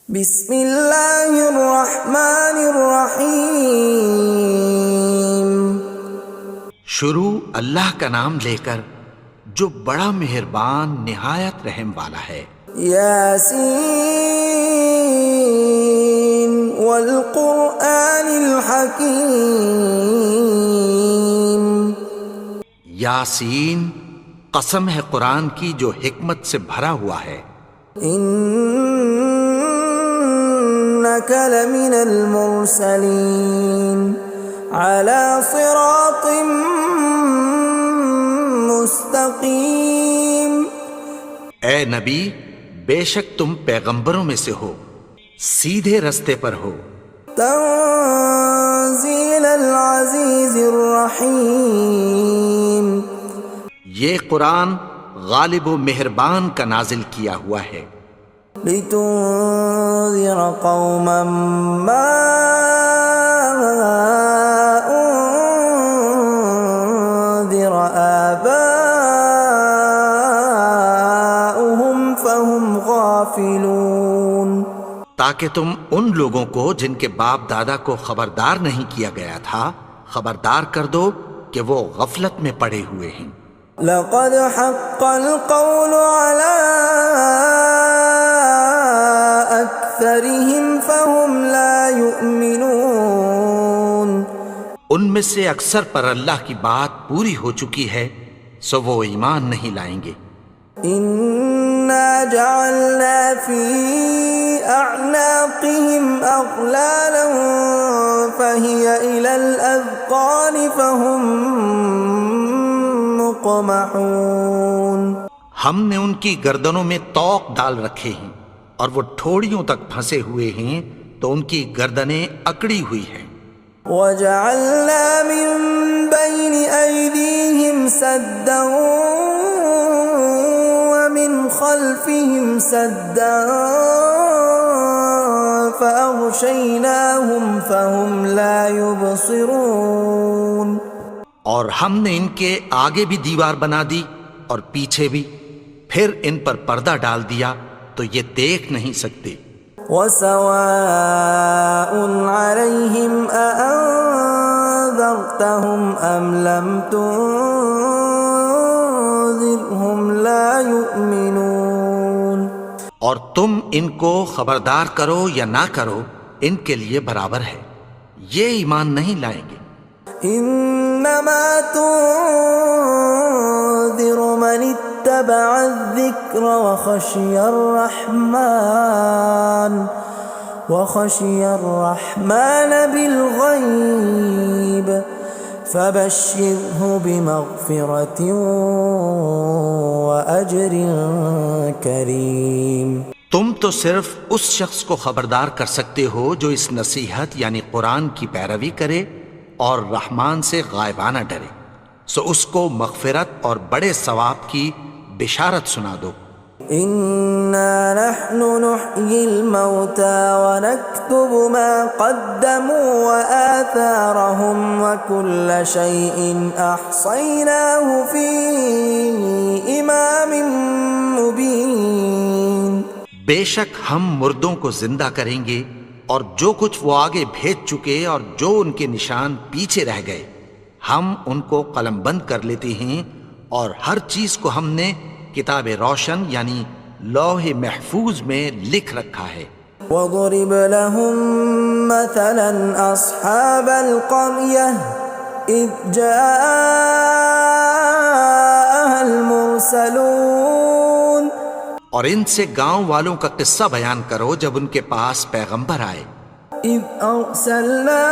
بسم اللہ الرحمن الرحیم۔ شروع اللہ کا نام لے کر جو بڑا مہربان نہایت رحم والا ہے۔ یاسین والقرآن الحکیم۔ یاسین، قسم ہے قرآن کی جو حکمت سے بھرا ہوا ہے۔ انک لمن المرسلین علی صراط مستقیم۔ اے نبی، بے شک تم پیغمبروں میں سے ہو، سیدھے رستے پر ہو۔ تنزیل العزیز الرحیم۔ یہ قرآن غالب و مہربان کا نازل کیا ہوا ہے۔ لتنذر قوما ما انذر آباؤهم فهم غافلون۔ تاکہ تم ان لوگوں کو جن کے باپ دادا کو خبردار نہیں کیا گیا تھا خبردار کر دو کہ وہ غفلت میں پڑے ہوئے ہیں۔ لقد حق القول على أكثرهم فهم لا يؤمنون۔ ان میں سے اکثر پر اللہ کی بات پوری ہو چکی ہے سو وہ ایمان نہیں لائیں گے۔ إنا جعلنا في أعناقهم أغلالا فهي إلى الأذقان فهم مقمحون۔ ہم نے ان کی گردنوں میں طوق ڈال رکھے ہیں اور وہ ٹھوڑیوں تک پھنسے ہوئے ہیں تو ان کی گردنیں اکڑی ہوئی ہیں۔ وَجَعَلْنَا مِن بَيْنِ أَيْدِيهِمْ سَدًّا وَمِنْ خَلْفِهِمْ سَدًّا فَأَغْشَيْنَاهُمْ فَهُمْ لَا يُبْصِرُونَ۔ اور ہم نے ان کے آگے بھی دیوار بنا دی اور پیچھے بھی، پھر ان پر پردہ ڈال دیا تو یہ دیکھ نہیں سکتے۔ وَسَوَاءٌ عَلَيْهِمْ أَأَنذَرْتَهُمْ أَمْ لَمْ تُنذِرْهُمْ لَا يُؤْمِنُونَ۔ اور تم ان کو خبردار کرو یا نہ کرو ان کے لیے برابر ہے، یہ ایمان نہیں لائیں گے۔ انما تنذر من اتبع الذکر وخشی الرحمن بالغیب فبشرہ بمغفرۃ واجر کریم۔ تم تو صرف اس شخص کو خبردار کر سکتے ہو جو اس نصیحت یعنی قرآن کی پیروی کرے اور رحمان سے غائبانہ ڈرے، سو اس کو مغفرت اور بڑے ثواب کی بشارت سنا دو۔ اِنَّا نَحْنُ نُحْيِي الْمَوْتَى وَنَكْتُبُ مَا قَدَّمُوا وَآثَارَهُمْ وَكُلَّ شَيْءٍ أَحْصَيْنَاهُ فِي إِمَامٍ مُبِينٍ۔ بے شک ہم مردوں کو زندہ کریں گے اور جو کچھ وہ آگے بھیج چکے اور جو ان کے نشان پیچھے رہ گئے ہم ان کو قلم بند کر لیتے ہیں، اور ہر چیز کو ہم نے کتاب روشن یعنی لوح محفوظ میں لکھ رکھا ہے۔ وَضُرِبْ لَهُم مَّثَلًا أَصْحَابَ الْقَرْيَةِ إِذْ جَاءَهَا الْمُرْسَلُونَ۔ اور ان سے گاؤں والوں کا قصہ بیان کرو جب ان کے پاس پیغمبر آئے۔ إِذْ أَرْسَلْنَا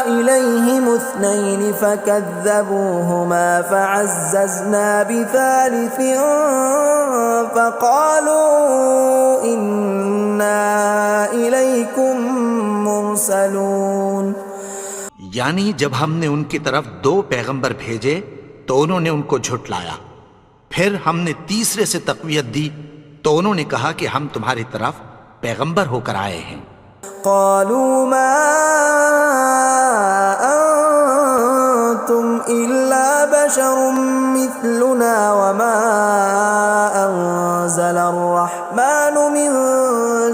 إِلَيْهِمُ اثْنَيْنِ فَكَذَّبُوهُمَا فَعَزَّزْنَا بِثَالِثٍ فَقَالُوا إِنَّا إِلَيْكُمْ مُرْسَلُونَ۔ یعنی جب ہم نے ان کی طرف دو پیغمبر بھیجے تو انہوں نے ان کو جھٹلایا، پھر ہم نے تیسرے سے تقویت دی تو انہوں نے کہا کہ ہم تمہاری طرف پیغمبر ہو کر آئے ہیں۔ قالوا ما انتم الا بشر مثلنا وما انزل الرحمن من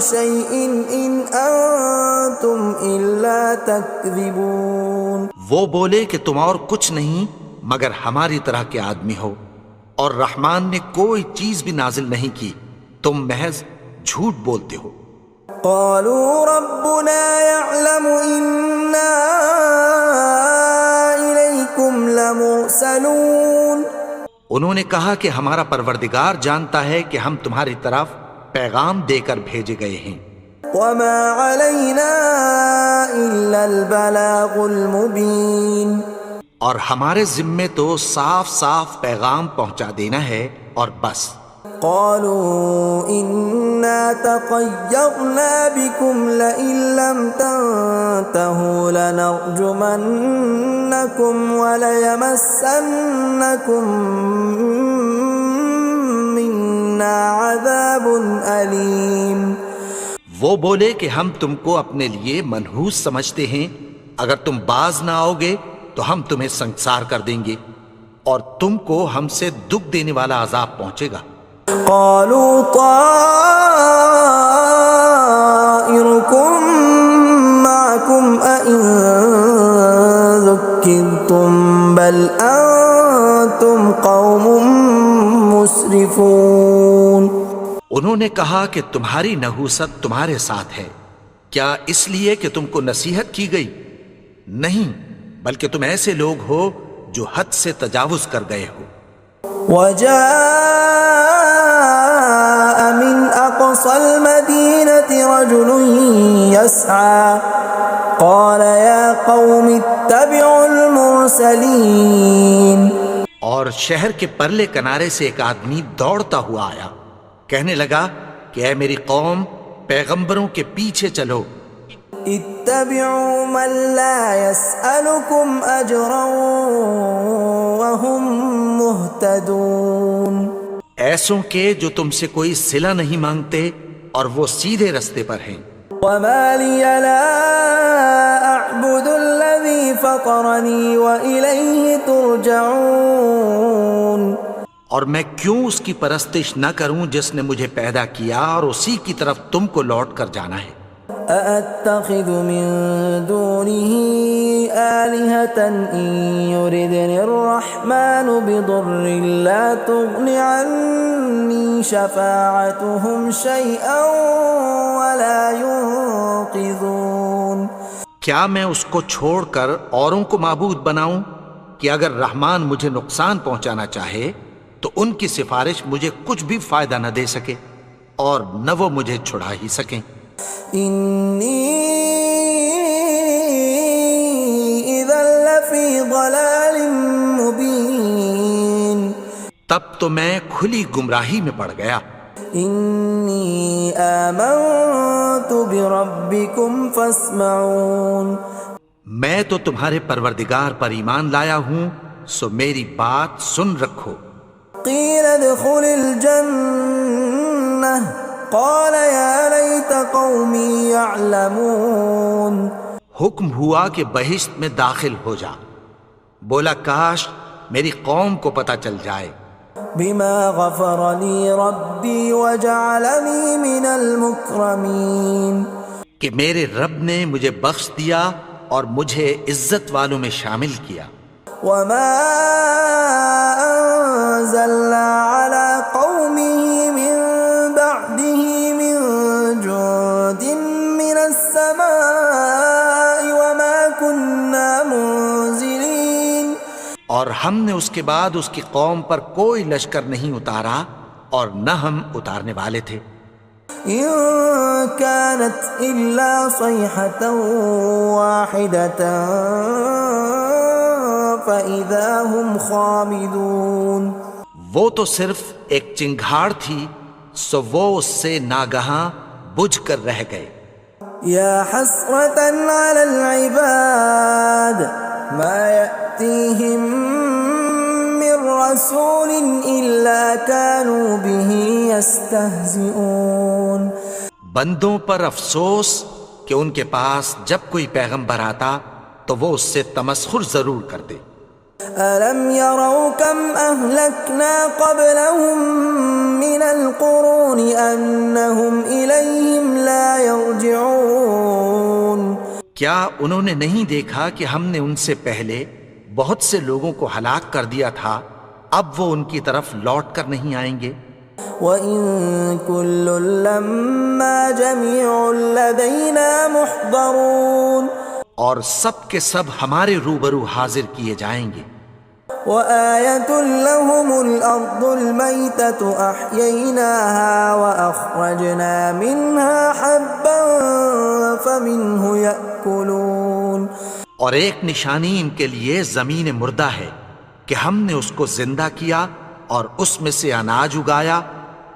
شيء إن أنتم إلا تكذبون. وہ بولے کہ تم اور کچھ نہیں مگر ہماری طرح کے آدمی ہو، اور رحمان نے کوئی چیز بھی نازل نہیں کی، تم محض جھوٹ بولتے ہو. قالوا ربنا يعلم إنا إليكم لمرسلون. انہوں نے کہا کہ ہمارا پروردگار جانتا ہے کہ ہم تمہاری طرف پیغام دے کر بھیجے گئے ہیں. وما علينا إلا البلاغ المبين. اور ہمارے ذمے تو صاف صاف پیغام پہنچا دینا ہے اور بس. قالوا إنا تطيرنا بكم لئن لم تنتهوا لنرجمنكم وليمسنكم منا عذاب أليم. وہ بولے کہ ہم تم کو اپنے لیے منحوس سمجھتے ہیں، اگر تم باز نہ آؤ گے تو ہم تمہیں سنسار کر دیں گے اور تم کو ہم سے دکھ دینے والا عذاب پہنچے گا. قالوا طائركم معكم أئن ذكرتم بل أنتم قوم مسرفون. انہوں نے کہا کہ تمہاری نحوست تمہارے ساتھ ہے، کیا اس لیے کہ تم کو نصیحت کی گئی؟ نہیں، بلکہ تم ایسے لوگ ہو جو حد سے تجاوز کر گئے ہو. وجاء من أقصى المدينة رجل يسعى قال يا قوم اتبعوا المرسلين. اور شہر کے پرلے کنارے سے ایک آدمی دوڑتا ہوا آیا، کہنے لگا کہ اے میری قوم، پیغمبروں کے پیچھے چلو. اتبعوا من لا يسألكم أجرا وهم مهتدون. ایسوں کے جو تم سے کوئی صلہ نہیں مانگتے اور وہ سیدھے رستے پر ہیں. وما لي لا أعبد الذي فطرني وإليه ترجعون. اور میں کیوں اس کی پرستش نہ کروں جس نے مجھے پیدا کیا اور اسی کی طرف تم کو لوٹ کر جانا ہے. أأتخذ من دونه آلهة إن يردني الرحمن بضر لا تغن عني شفاعتهم شيئا ولا ينقذون. کیا میں اس کو چھوڑ کر اوروں کو معبود بناؤں کہ اگر رحمان مجھے نقصان پہنچانا چاہے تو ان کی سفارش مجھے کچھ بھی فائدہ نہ دے سکے اور نہ وہ مجھے چھڑا ہی سکیں. إني إذا لفي ضلال مبين. تب تو میں کھلی گمراہی میں پڑ گیا. إني آمنت بربكم فاسمعون. میں تو تمہارے پروردگار پر ایمان لایا ہوں، سو میری بات سن رکھو. قيل ادخل الجنة قال يا ليت قومي يعلمون. حکم ہوا کہ بہشت میں داخل ہو جا. بولا کاش میری قوم کو پتہ چل جائے. بما غفر لي ربي وجعلني من المكرمين. کہ میرے رب نے مجھے بخش دیا اور مجھے عزت والوں میں شامل کیا. وما أنزلنا على قومه من بعده من جند من السماء وما كنا منزلين. اور ہم نے اس کے بعد اس کی قوم پر کوئی لشکر نہیں اتارا اور نہ ہم اتارنے والے تھے. إن كانت إلا صيحة واحدة فإذا هم خامدون. وہ تو صرف ایک چنگھاڑ تھی، سو وہ اس سے ناگہاں بجھ کر رہ گئے. يا حسرة على العباد ما يأتيهم من رسول إلا كانوا به يستهزئون. بندوں پر افسوس کہ ان کے پاس جب کوئی پیغمبر آتا تو وہ اس سے تمسخر ضرور کرتے. ألم يروا كم أهلكنا قبلهم من القرون أنهم إليهم لا يرجعون کیا انہوں نے نہیں دیکھا کہ ہم نے ان سے پہلے بہت سے لوگوں کو ہلاک کر دیا تھا، اب وہ ان کی طرف لوٹ کر نہیں آئیں گے؟ وَإِن كُلٌّ لَّمَّا جَمِيعٌ لَّدَيْنَا مُحْضَرُونَ اور سب کے سب ہمارے روبرو حاضر کیے جائیں گے۔ وَآيَةٌ لَّهُمُ الْأَرْضُ الْمَيْتَةُ أَحْيَيْنَاهَا وَأَخْرَجْنَا مِنْهَا حَبًّا فَمِنْهُ يَأْكُلُونَ اور ایک نشانی ان کے لیے زمین مردہ ہے کہ ہم نے اس کو زندہ کیا اور اس میں سے اناج اگایا،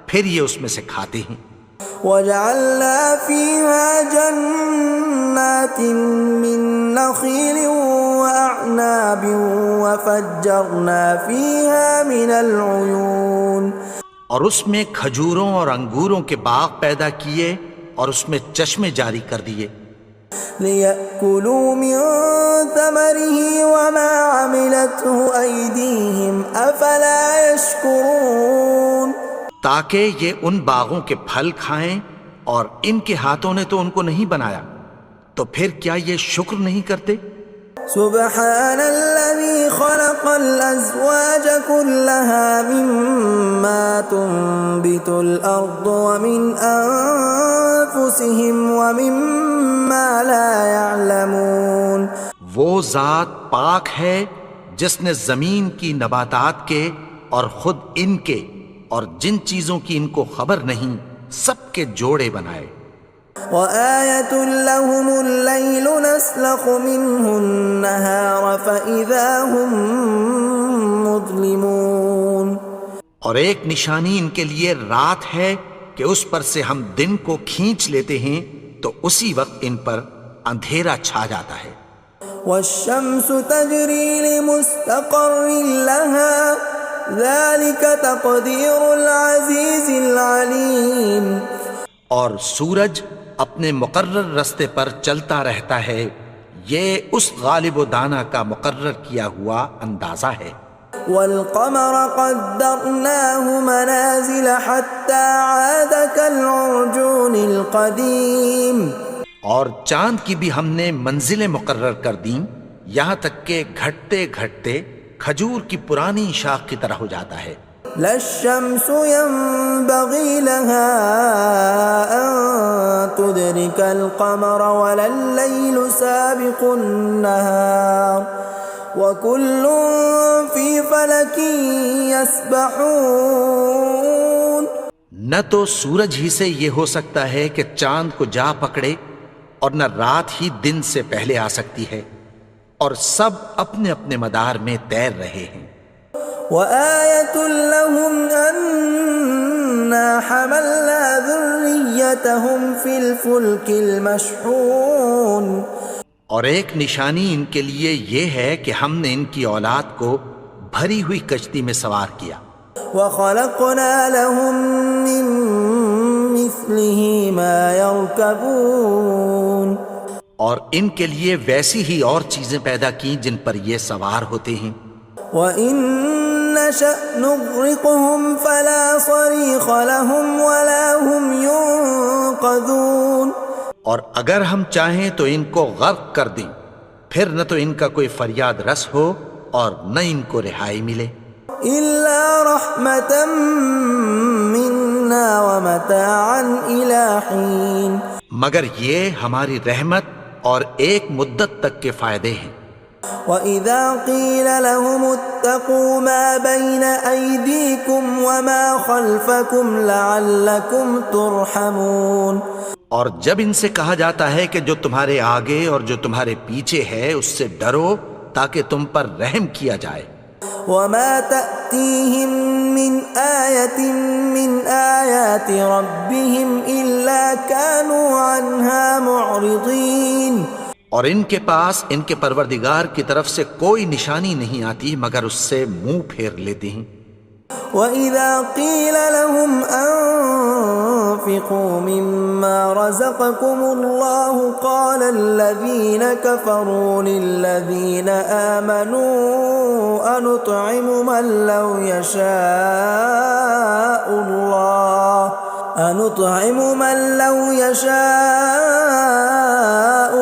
پھر یہ اس میں سے کھاتے ہیں۔ وَجَعَلْنَا فِيهَا جَنَّاتٍ مِّن نَّخِيلٍ وَأَعْنَابٍ وَفَجَّرْنَا فِيهَا مِنَ الْعُيُونِ اور اس میں کھجوروں اور انگوروں کے باغ پیدا کیے اور اس میں چشمے جاری کر دیے، لِيَأْكُلُوا مِن ثَمَرِهِ وَمَا عَمِلَتْهُ أَيْدِيهِمْ أَفَلَا يَشْكُرُونَ تاکہ یہ ان باغوں کے پھل کھائیں، اور ان کے ہاتھوں نے تو ان کو نہیں بنایا، تو پھر کیا یہ شکر نہیں کرتے؟ سبحان الذي خلق الأزواج كلها مما تنبت الأرض ومن أنفسهم ومما لا يعلمون وہ ذات پاک ہے جس نے زمین کی نباتات کے اور خود ان کے اور جن چیزوں کی ان کو خبر نہیں سب کے جوڑے بنائے۔ وَآيَةٌ لَّهُمُ اللَّيْلُ نَسْلَخُ مِنْهُ النَّهَارَ فَإِذَا هُم مُظْلِمُونَ اور ایک نشانی ان کے لیے رات ہے کہ اس پر سے ہم دن کو کھینچ لیتے ہیں تو اسی وقت ان پر اندھیرا چھا جاتا ہے۔ وَالشَّمْسُ تَجْرِي لِمُسْتَقَرٍّ لَّهَا ذَلِكَ تَقْدِيرُ الْعَزِيزِ الْعَلِيمِ اور سورج اپنے مقرر رستے پر چلتا رہتا ہے، یہ اس غالب و دانا کا مقرر کیا ہوا اندازہ ہے۔ وَالْقَمَرَ قَدَّرْنَاهُ مَنَازِلَ حَتَّى عَادَ كَالْعُرْجُونِ الْقَدِيمِ اور چاند کی بھی ہم نے منزلیں مقرر کر دیں، یہاں تک کہ گھٹتے گھٹتے کھجور کی پرانی شاخ کی طرح ہو جاتا ہے۔ لا الشمس ينبغي لها أن تدرك القمر ولا الليل سابق النهار وكل في فلك يسبحون نہ تو سورج ہی سے یہ ہو سکتا ہے کہ چاند کو جا پکڑے، اور نہ رات ہی دن سے پہلے آ سکتی ہے، اور سب اپنے اپنے مدار میں تیر رہے ہیں۔ وَآيَةٌ لَّهُمْ أَنَّا حَمَلْنَا ذُرِّيَّتَهُمْ فِي الْفُلْكِ الْمَشْحُونِ اور ایک نشانی ان کے لیے یہ ہے کہ ہم نے ان کی اولاد کو بھری ہوئی کشتی میں سوار کیا۔ وَخَلَقْنَا لَهُم مِّن مِّثْلِهِ مَا يَرْكَبُونَ اور ان کے لیے ویسی ہی اور چیزیں پیدا کی جن پر یہ سوار ہوتے ہیں۔ وَإِن نَّشَأْ نُغْرِقْهُمْ فَلَا صَرِيخَ لَهُمْ وَلَا هُمْ يُنقَذُونَ اور اگر ہم چاہیں تو ان کو غرق کر دیں، پھر نہ تو ان کا کوئی فریاد رس ہو اور نہ ان کو رہائی ملے۔ إِلَّا رَحْمَةً مِّنَّا وَمَتَاعًا إِلَىٰ حِينٍ مگر یہ ہماری رحمت اور ایک مدت تک کے فائدے ہیں۔ وَإِذَا قِيلَ لَهُمُ اتَّقُوا مَا بَيْنَ أَيْدِيكُمْ وَمَا خَلْفَكُمْ لَعَلَّكُمْ تُرْحَمُونَ اور جب ان سے کہا جاتا ہے کہ جو تمہارے آگے اور جو تمہارے پیچھے ہے اس سے ڈرو تاکہ تم پر رحم کیا جائے۔ وَمَا تَأْتِيهِم مِّنْ آيَةٍ مِّنْ آيَاتِ رَبِّهِمْ إِلَّا كَانُوا عَنْهَا مُعْرِضِينَ اور ان کے پاس ان کے پروردگار کی طرف سے کوئی نشانی نہیں آتی مگر اس سے منہ پھیر لیتے ہیں۔ وَإِذَا قِيلَ لَهُمْ وأنفقوا مما رزقكم الله قال الذين كفروا للذين آمنوا أنطعم من لو يشاء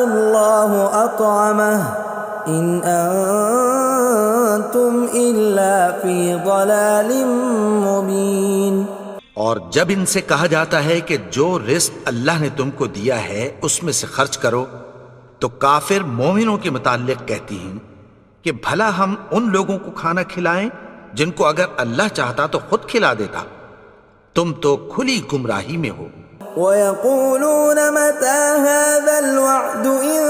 الله أطعمه إن أنتم إلا في ضلال مبين۔ اور جب ان سے کہا جاتا ہے کہ جو رزق اللہ نے تم کو دیا ہے اس میں سے خرچ کرو، تو کافر مومنوں کے متعلق کہتی ہیں کہ بھلا ہم ان لوگوں کو کھانا کھلائیں جن کو اگر اللہ چاہتا تو خود کھلا دیتا، تم تو کھلی گمراہی میں ہو۔ وَيَقُولُونَ مَتَى هَذَا الْوَعْدُ إِن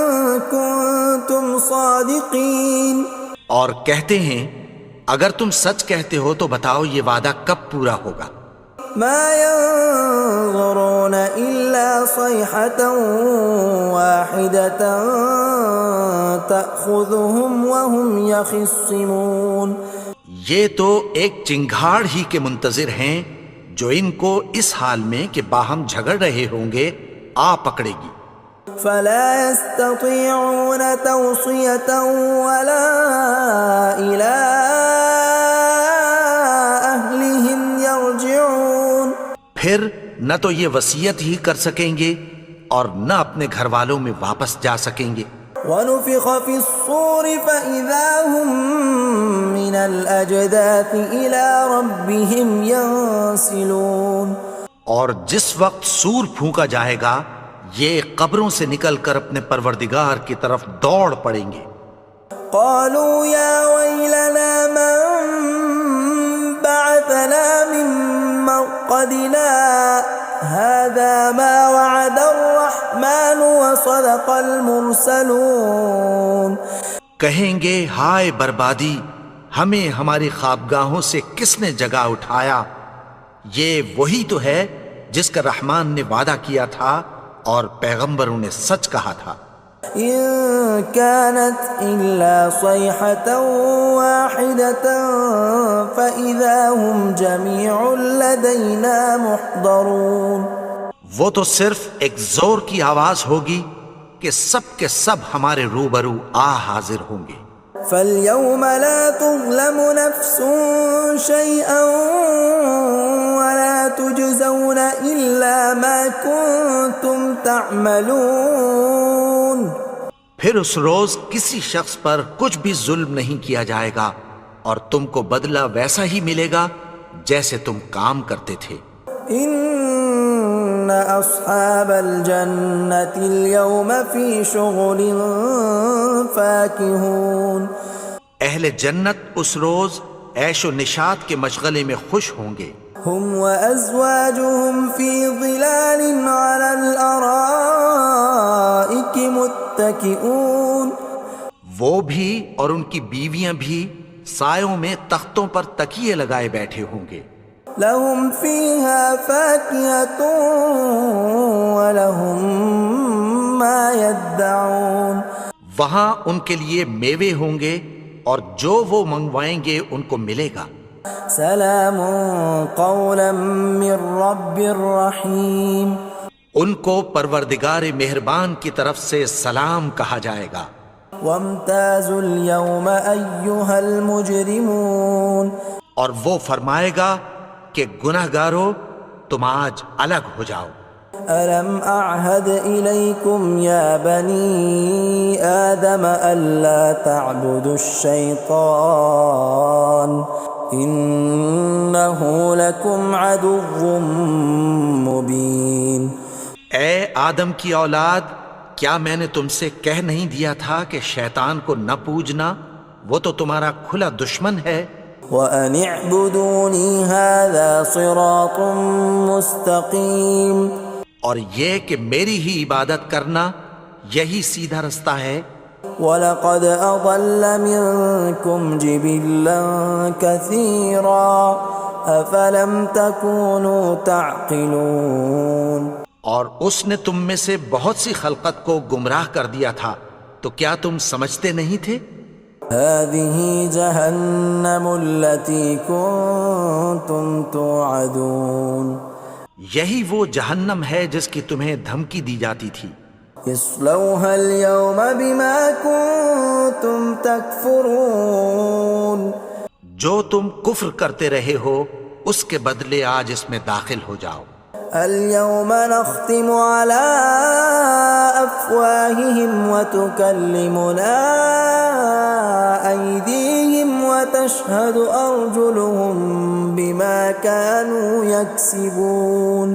كُنتُمْ صَادِقِينَ، اور کہتے ہیں اگر تم سچ کہتے ہو تو بتاؤ یہ وعدہ کب پورا ہوگا۔ مَا يَنظُرُونَ إِلَّا صَيْحَةً وَاحِدَةً تَأْخُذُهُمْ وَهُمْ يَخِصِّمُونَ، یہ تو ایک چنگھاڑ ہی کے منتظر ہیں جو ان کو اس حال میں کہ باہم جھگڑ رہے ہوں گے آ پکڑے گی۔ فَلَا يَسْتَطِيعُونَ تَوْصِيَةً وَلَا إِلَىٰ أَهْلِهِمْ يَرْجِعُونَ، پھر نہ تو یہ وصیت ہی کر سکیں گے اور نہ اپنے گھر والوں میں واپس جا سکیں گے۔ وَنُفِخَ فِي الصُّورِ فَإِذَا هُم مِّنَ الْأَجْدَاثِ إِلَىٰ رَبِّهِمْ يَنسِلُونَ، اور جس وقت سور پھونکا جائے گا یہ قبروں سے نکل کر اپنے پروردگار کی طرف دوڑ پڑیں گے۔ قَالُوا يَا وَيْلَنَا مَن بَعَثَنَا مِن مَّرْقَدِنَا هَٰذَا مَا وَعَدَ الرَّحْمَٰنُ وَصَدَقَ الْمُرْسَلُونَ، کہیں گے ہائے بربادی، ہمیں ہماری خوابگاہوں سے کس نے جگا اٹھایا، یہ وہی تو ہے جس کا رحمان نے وعدہ کیا تھا اور پیغمبروں نے سچ کہا تھا۔ إِن كَانَتْ إِلَّا صَيْحَةً وَاحِدَةً فَإِذَا هُمْ جَمِيعٌ لَدَيْنَا مُحْضَرُونَ، وہ تو صرف ایک زور کی آواز ہوگی کہ سب کے سب ہمارے روبرو آ حاضر ہوں گے۔ فَالْيَوْمَ لَا تُظْلَمُ نَفْسٌ شَيْئًا وَلَا تُجْزَوْنَ إِلَّا مَا كُنتُمْ تَعْمَلُونَ، پھر اس روز کسی شخص پر کچھ بھی ظلم نہیں کیا جائے گا اور تم کو بدلہ ویسا ہی ملے گا جیسے تم کام کرتے تھے۔ إِنَّ أَصْحَابَ الْجَنَّةِ الْيَوْمَ فِي شُغُلٍ فَاكِهُونَ، اہل جنت اس روز عیش و نشاط کے مشغلے میں خوش ہوں گے۔ هُمْ وَأَزْوَاجُهُمْ فِي ظِلَالٍ عَلَى الْأَرَائِكِ مُتَّكِئُونَ، وہ بھی اور ان کی بیویاں بھی سایوں میں تختوں پر تکیے لگائے بیٹھے ہوں گے۔ لَهُمْ فِيهَا فَاكِهَةٌ وَلَهُمْ مَا يَدَّعُونَ، وہاں ان کے لیے میوے ہوں گے اور جو وہ منگوائیں گے ان کو ملے گا۔ سلام قولا من رب رحیم، ان کو پروردگار مہربان کی طرف سے سلام کہا جائے گا۔ وامتازوا اليوم ایھا المجرمون، اور وہ فرمائے گا کہ گنہگارو تم آج الگ ہو جاؤ۔ ألم أعهد إليكم يا بني آدم ألا تعبدوا الشيطان إنه لكم عدو مبين۔ اے آدم کی اولاد، کیا میں نے تم سے کہہ نہیں دیا تھا کہ شیطان کو نہ پوجنا، وہ تو تمہارا کھلا دشمن ہے۔ وَأَنِ اعْبُدُونِي هَذَا صِرَاطٌ مُسْتَقِيمٌ، اور یہ کہ میری ہی عبادت کرنا یہی سیدھا رستہ ہے۔ وَلَقَدْ أَضَلَّ مِنْكُمْ جِبِلًّا كَثِيرًا أَفَلَمْ تَكُونُوا تَعْقِلُونَ، اور اس نے تم میں سے بہت سی خلقت کو گمراہ کر دیا تھا، تو کیا تم سمجھتے نہیں تھے؟ هَذِهِ جَهَنَّمُ الَّتِي كُنْتُمْ تُوعَدُونَ، یہی وہ جہنم ہے جس کی تمہیں دھمکی دی جاتی تھی. اصلوها اليوم بما كنتم تكفرون. جو تم کفر کرتے رہے ہو اس کے بدلے آج اس میں داخل ہو جاؤ. اليوم نختم على أفواههم وتكلمنا أيديهم وتشهد أرجلهم بما كانوا يكسبون.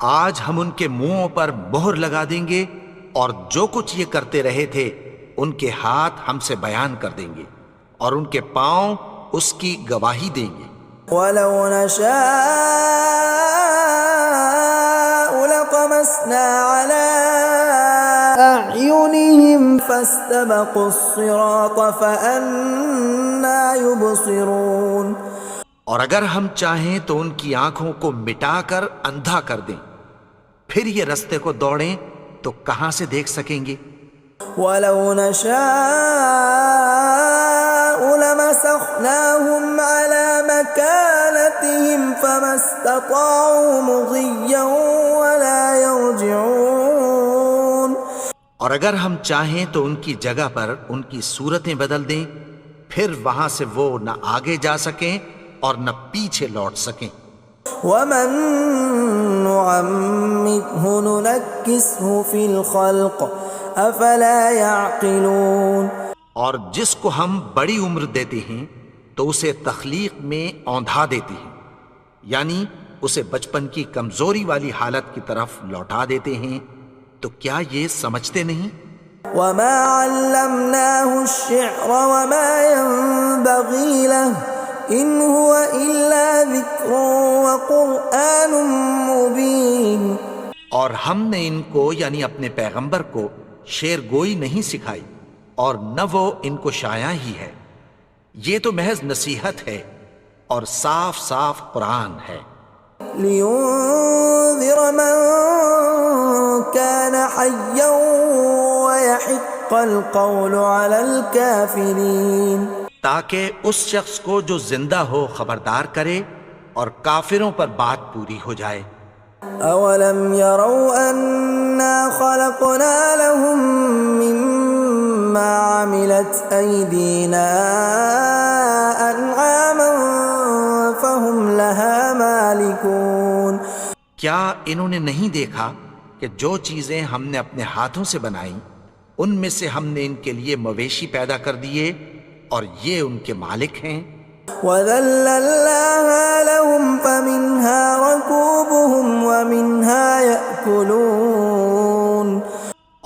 آج ہم ان کے منہوں پر مہر لگا دیں گے اور جو کچھ یہ کرتے رہے تھے ان کے ہاتھ ہم سے بیان کر دیں گے اور ان کے پاؤں اس کی گواہی دیں گے. ولو نشاء لطمسنا على أعينهم فاستبقوا الصراط فأنى يبصرون. اور اگر ہم چاہیں تو ان کی آنکھوں کو مٹا کر اندھا کر دیں، پھر یہ رستے کو دوڑیں تو کہاں سے دیکھ سکیں گے. ولو نشاء لمسخناهم على مكانتهم فما استطاعوا مضيا ولا يرجعون. اور اگر ہم چاہیں تو ان کی جگہ پر ان کی صورتیں بدل دیں، پھر وہاں سے وہ نہ آگے جا سکیں اور نہ پیچھے لوٹ سکیں. ومن نعمره ننكسه في الخلق افلا يعقلون. اور جس کو ہم بڑی عمر دیتے ہیں تو اسے تخلیق میں اوندھا دیتے ہیں، یعنی اسے بچپن کی کمزوری والی حالت کی طرف لوٹا دیتے ہیں. تو کیا یہ سمجھتے نہیں؟ وما علمناه الشعر وما ينبغي له ان هو الا ذکر وقرآن مبین. اور ہم نے ان کو یعنی اپنے پیغمبر کو شعر گوئی نہیں سکھائی اور نہ وہ ان کو شایع ہی ہے، یہ تو محض نصیحت ہے اور صاف صاف قرآن ہے. لينذر من كان حيا ويحق القول على الكافرين. تاکہ اس شخص کو جو زندہ ہو خبردار کرے اور کافروں پر بات پوری ہو جائے. اولم يروا انا خلقنا لهم مما عملت ايدينا انعاما فهم لها مالكون. کیا انہوں نے نہیں دیکھا کہ جو چیزیں ہم نے اپنے ہاتھوں سے بنائیں ان میں سے ہم نے ان کے لیے مویشی پیدا کر دیے اور یہ ان کے مالک ہیں. وَذَلَّلْنَاهَا لَهُمْ فَمِنْهَا رَكُوبُهُمْ وَمِنْهَا يَأْكُلُونَ.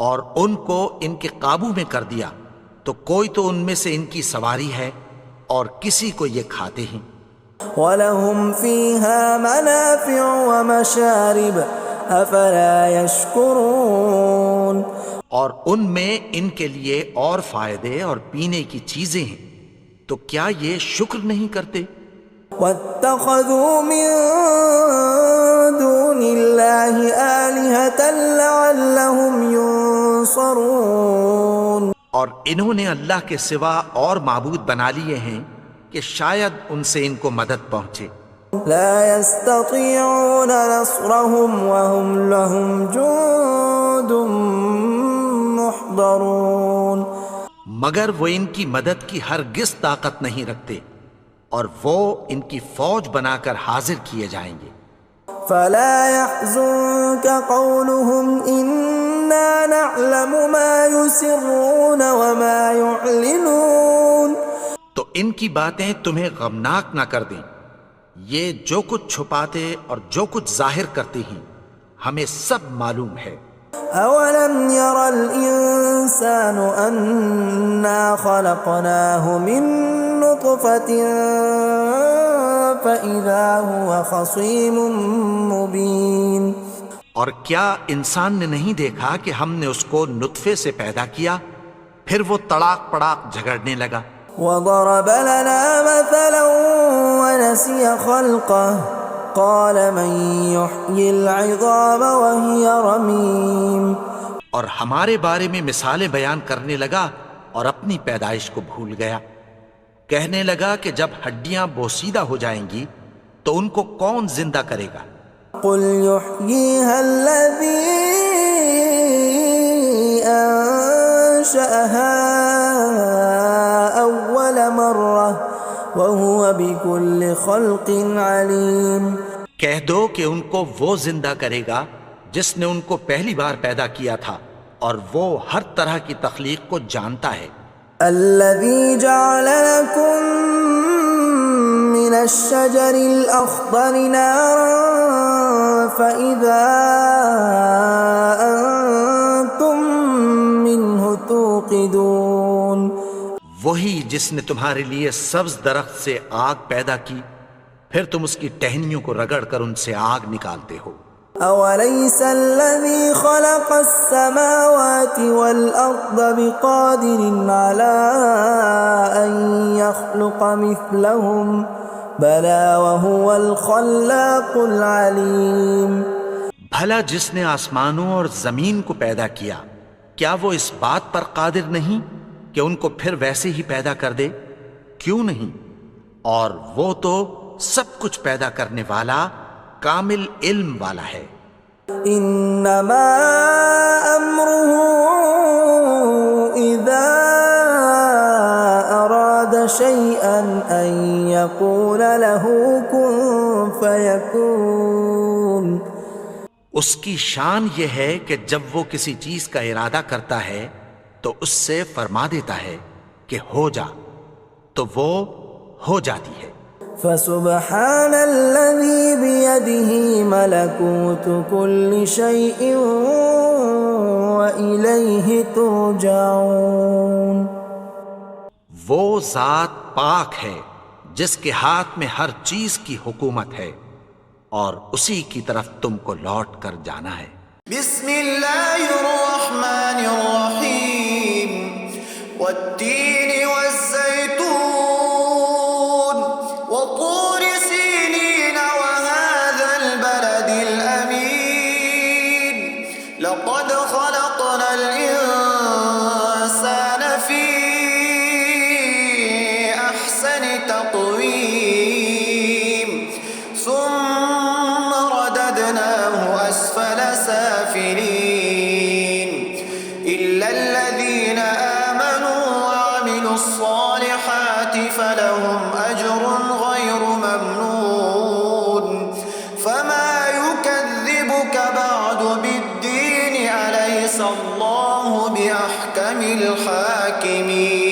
اور ان کو ان کے قابو میں کر دیا تو کوئی تو ان میں سے ان کی سواری ہے اور کسی کو یہ کھاتے ہیں. وَلَهُمْ فِيهَا مَنَافِعُ وَمَشَارِبُ أَفَلَا يَشْكُرُونَ. اور ان میں ان کے لیے اور فائدے اور پینے کی چیزیں ہیں، تو کیا یہ شکر نہیں کرتے؟ وَاتَّخَذُوا مِن دُونِ اللَّهِ آلِهَةً لَعَلَّهُمْ يُنصَرُونَ. اور انہوں نے اللہ کے سوا اور معبود بنا لیے ہیں کہ شاید ان سے ان کو مدد پہنچے. لا يستطيعون نصرهم وهم لهم جند محضرون. مگر وہ ان کی مدد کی ہرگز طاقت نہیں رکھتے اور وہ ان کی فوج بنا کر حاضر کیے جائیں گے. فلا يحزنك قولهم إنا نعلم ما يسرون وما يعلنون. تو ان کی باتیں تمہیں غمناک نہ کر دیں، یہ جو کچھ چھپاتے اور جو کچھ ظاہر کرتے ہیں ہمیں سب معلوم ہے. أولم ير الإنسان أنا خلقناه من نطفة فإذا هو خصيم مبين. اور کیا انسان نے نہیں دیکھا کہ ہم نے اس کو نطفے سے پیدا کیا پھر وہ تڑاک پڑاک جھگڑنے لگا. وضرب لنا مثلا ونسي خلقه قال من يحيي العظام وهي رميم. اور ہمارے بارے میں مثالیں بیان کرنے لگا اور اپنی پیدائش کو بھول گیا. کہنے لگا کہ جب ہڈیاں بوسیدہ ہو جائیں گی تو ان کو کون زندہ کرے گا قل يحييها الذي أنشأها أول مرة وهو بكل خلق عليم. کہہ دو کہ ان کو وہ زندہ کرے گا جس نے ان کو پہلی بار پیدا کیا تھا اور وہ ہر طرح کی تخلیق کو جانتا ہے. الذي جعل لكم من الشجر الأخضر نارا فإذا أنتم منه توقدون. وہی جس نے تمہارے لیے سبز درخت سے آگ پیدا کی پھر تم اس کی ٹہنیوں کو رگڑ کر ان سے آگ نکالتے ہو. أوليس الذي خلق السماوات والأرض بقادر على أن يخلق مثلهم بلى وهو الخلاق العليم. بھلا جس نے آسمانوں اور زمین کو پیدا کیا کیا وہ اس بات پر قادر نہیں کہ ان کو پھر ویسے ہی پیدا کر دے؟ کیوں نہیں؟ اور وہ تو سب کچھ پیدا کرنے والا کامل علم والا ہے. انما امره اذا اراد شيئا ان يقول له كن فيكون. اس کی شان یہ ہے کہ جب وہ کسی چیز کا ارادہ کرتا ہے تو اس سے فرما دیتا ہے کہ ہو جا تو وہ ہو جاتی ہے. فسبحان الذي بيده ملكوت كل شيء وإليه ترجعون. وہ ذات پاک ہے جس کے ہاتھ میں ہر چیز کی حکومت ہے اور اسی کی طرف تم کو لوٹ کر جانا ہے. بسم اللہ الرحمن الرحیم والتین والزیتون وطور سینین وهذا البلد الامین لقد خلقنا الانسان فی احسن تقویم ثم رددناه اسفل سافلين إلا الذين آمنوا وعملوا الصالحات فلهم أجر غير ممنون. فما يكذبك بعد بالدين أليس الله بأحكم الحاكمين.